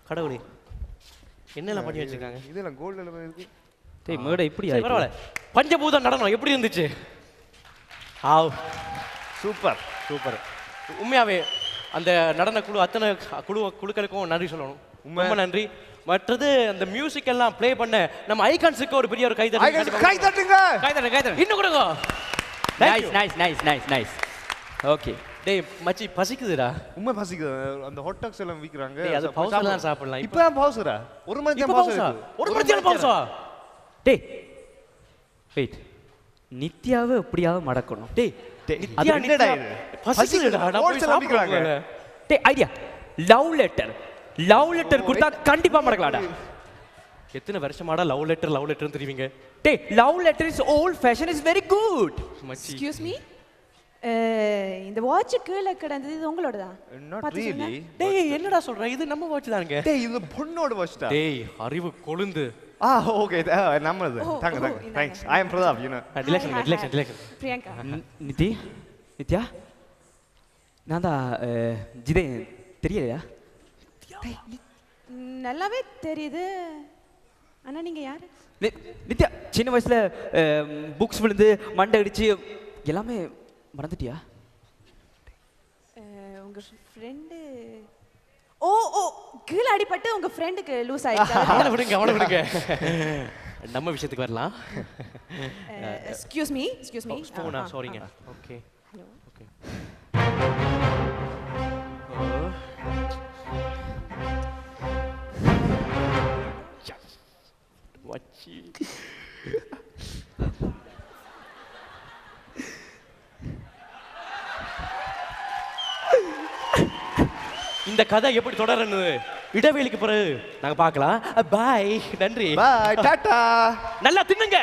கடவுளே என்னெல்லாம் பண்ணி வச்சிருக்காங்க. இதெல்லாம் கோல்டுல இருக்கு. டேய் மேடை இப்படி பரவாயில்ல. பஞ்சபூத நடனம் எப்படி இருந்துச்சு? ஆவ் சூப்பர் சூப்பர். உண்மையாவே அந்த நடன குழு அத்தனை குழுக்களுக்கும் நன்றி சொல்லணும். ரொம்ப நன்றி. மற்றது அந்த மியூசிக் எல்லாம் ப்ளே பண்ண நம்ம ஐகான்ஸுக்கு ஒரு பெரிய ஒரு கை தட்டுங்க. கை தட்டுங்க. இன்னும் கொடுங்க. நைஸ். ஓகே. டேய் மச்சி பசிக்குதுடா. உண்மை பசிக்குது. அந்த ஹாட் டாக்ஸ் எல்லாம் விக்கிறாங்க. டேய் அது பவுஸ்ல தான் சாப்பிடலாம். இப்போ பவுஸ்ரா? ஒரு மணி நேரம் பவுஸ். ஒரு மணி நேரம் பவுஸா? டேய் வெயிட். நித்யாவை எப்படியாவது மடக்கணும். டேய் நித்யா என்னடா இது? பசிக்குதுடா. நான் போய் சாப்பிடுறாங்க. டேய் ஐடியா. லவ் லெட்டர் கொடுத்தா கண்டிப்பா மடக்கலாம்டா. எத்தனை வருஷமாடா லவ் லெட்டர்னு தெரியுவீங்க? டேய் love letter is volt fashion is very good. Excuse me, இந்த வாட்ச் கீழே கிடந்தது இது உங்களோட தான்? Not really. டேய் என்னடா சொல்ற? இது நம்ம வாட்ச் தான்ங்க. டேய் இது பொண்ணோட வாட்ச் தான். டேய் அறிவு கொழுந்து. ஓகே நம்மளது. தாங்க thanks. I am Pratap, you know. Relax. Priyanka. Nithya நான் தான் ஜிதே தெரியலையா? நல்லாவே தெரியுது. ஆனா நீங்க யாரு? நித்யா சின்ன வயசுல புக்ஸ் விழுந்து மண்டை அடிச்சு எல்லாமே மறந்துட்டியா? உங்க ஃப்ரெண்டு. ஓ கீழே அடிபட்டு உங்க ஃப்ரெண்டுக்கு லூஸ் ஆயிடுச்சு. அவனை விடுங்க. நம்ம விஷயத்துக்கு வரலாம். Excuse me. போனா சாரிங்க. ஓகே. ஹலோ. ஓகே. வச்சி இந்த கதை எப்படி தொடரன்னு இடைவேளைக்கு பிறகு நாங்க பார்க்கலாம். பாய். நன்றி. பாய். டாடா. நல்லா தின்னுங்க.